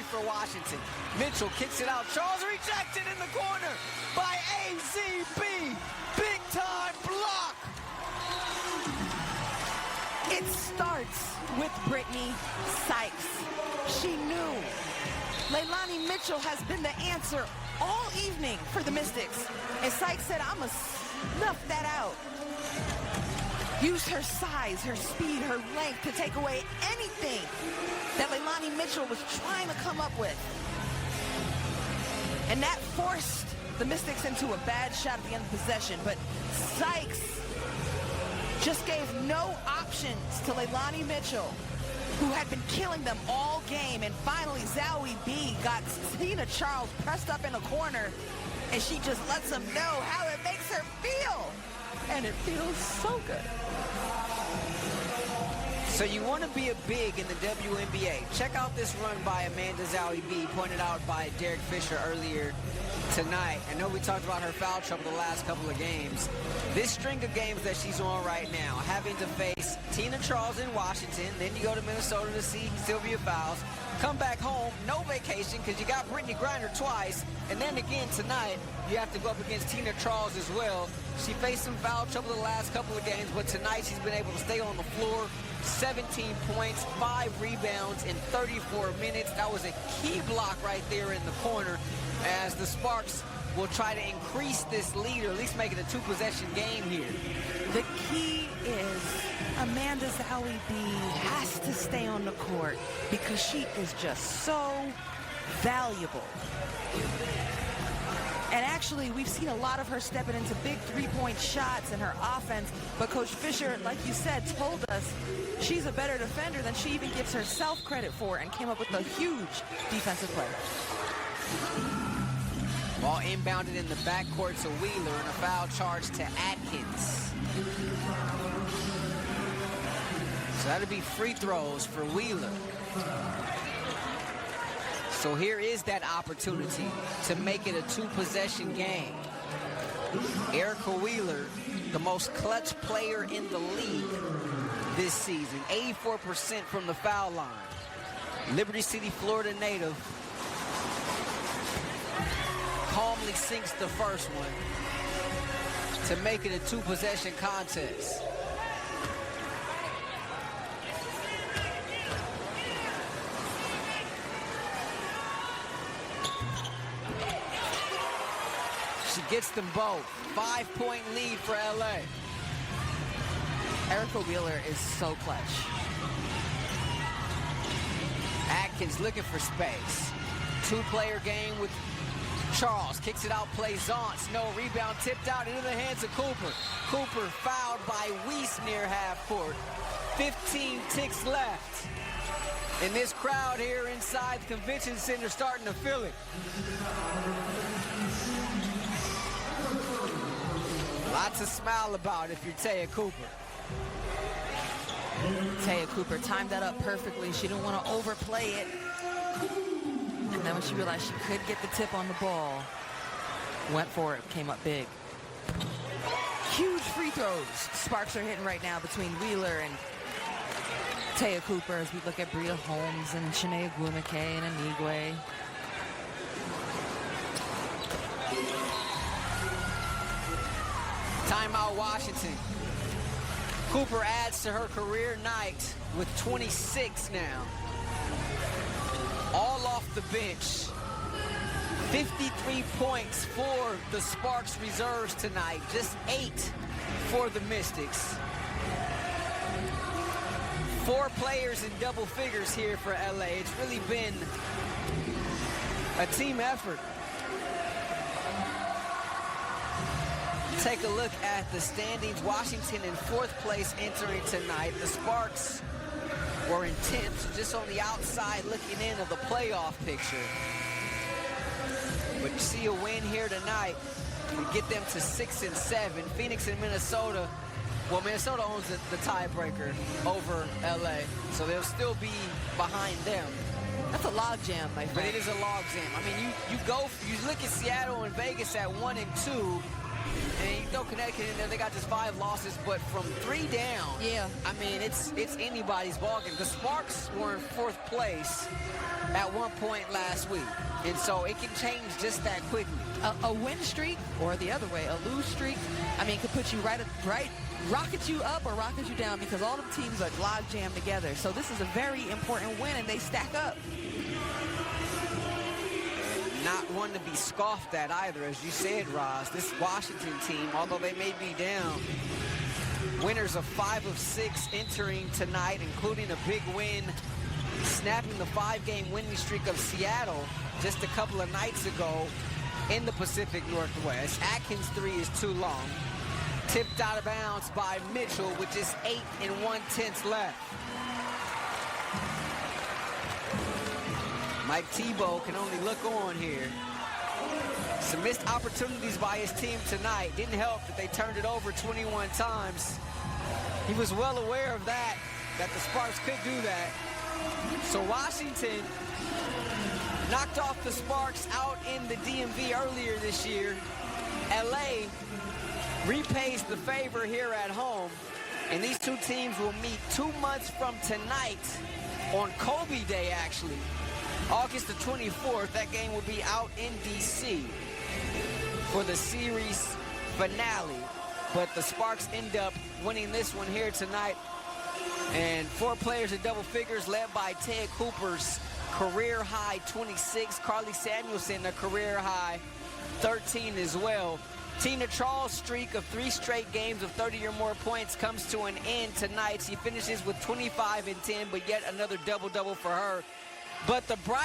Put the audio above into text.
for Washington. Mitchell kicks it out. Charles rejected in the corner by AZB. Big time block. It starts with Brittany Sykes. She knew Leilani Mitchell has been the answer all evening for the Mystics. And Sykes said, I'm going to snuff that out. Use her size, her speed, her length to take away anything that Leilani Mitchell was trying to come up with. And that forced the Mystics into a bad shot at the end of possession. But Sykes just gave no options to Leilani Mitchell, who had been killing them all game. And finally, Zowie B got Tina Charles pressed up in a corner, and she just lets them know how it makes her feel. And it feels so good. So you want to be a big in the WNBA. Check out this run by Amanda Zowie B, pointed out by Derek Fisher earlier tonight. I know we talked about her foul trouble the last couple of games. This string of games that she's on right now, having to face Tina Charles in Washington, then you go to Minnesota to see Sylvia Fowles, come back home, no vacation because you got Brittany Griner twice, and then again tonight, you have to go up against Tina Charles as well. She faced some foul trouble the last couple of games, but tonight she's been able to stay on the floor. 17 points, 5 rebounds in 34 minutes. That was a key block right there in the corner as the Sparks will try to increase this lead, or at least make it a 2-possession game here. The key is Amanda Zowie B has to stay on the court because she is just so valuable. And actually, we've seen a lot of her stepping into big three-point shots in her offense. But Coach Fisher, like you said, told us she's a better defender than she even gives herself credit for, and came up with a huge defensive play. Ball inbounded in the backcourt to Wheeler, and a foul charge to Atkins. So that'll be free throws for Wheeler. So here is that opportunity to make it a 2-possession game. Erica Wheeler, the most clutch player in the league this season, 84% from the foul line. Liberty City, Florida native, calmly sinks the first one to make it a 2-possession contest. She gets them both. 5-point lead for LA. Erica Wheeler is so clutch. Atkins looking for space. 2-player game with Charles. Kicks it out, plays Zauntz. No rebound, tipped out into the hands of Cooper. Cooper fouled by Weiss near half court. 15 ticks left. And this crowd here inside the convention center starting to feel it. Lots to smile about if you're Taya Cooper. Taya Cooper timed that up perfectly. She didn't want to overplay it. And then when she realized she could get the tip on the ball, went for it, came up big. Huge free throws Sparks are hitting right now between Wheeler and Taya Cooper as we look at Brita Holmes and Shanae Gwumike and Anigwe. Timeout Washington. Cooper adds to her career night with 26 now. All off the bench. 53 points for the Sparks reserves tonight. Just 8 for the Mystics. 4 players in double figures here for LA. It's really been a team effort. Take a look at the standings. Washington in 4th place entering tonight. The Sparks were in 10th, just on the outside looking in of the playoff picture. But you see a win here tonight and get them to 6 and 7. Phoenix and Minnesota, well, Minnesota owns the tiebreaker over LA, so they'll still be behind them. That's a logjam, my friend. But it is a logjam. I mean, you look at Seattle and Vegas at 1 and 2. And you throw Connecticut in there, they got just 5 losses, but from 3 down, Yeah. I mean, it's anybody's ballgame. The Sparks were in 4th place at one point last week, and so it can change just that quickly. A win streak, or the other way, a lose streak, I mean, could put you rocket you up or rocket you down, because all the teams are log jammed together. So this is a very important win, and they stack up. Not one to be scoffed at either, as you said, Roz. This Washington team, although they may be down, winners of 5 of 6 entering tonight, including a big win, snapping the 5-game winning streak of Seattle just a couple of nights ago in the Pacific Northwest. Atkins' 3 is too long. Tipped out of bounds by Mitchell with just 8 1/10 left. Mike Tebow can only look on here. Some missed opportunities by his team tonight. Didn't help that they turned it over 21 times. He was well aware of that the Sparks could do that. So Washington knocked off the Sparks out in the DMV earlier this year. LA repays the favor here at home, and these two teams will meet 2 months from tonight on Kobe Day, actually. August the 24th, that game will be out in D.C. for the series finale. But the Sparks end up winning this one here tonight. And 4 players in double figures, led by Ted Cooper's career-high 26. Carly Samuelson, a career-high 13 as well. Tina Charles' streak of 3 straight games of 30 or more points comes to an end tonight. She finishes with 25 and 10, but yet another double-double for her. But the bright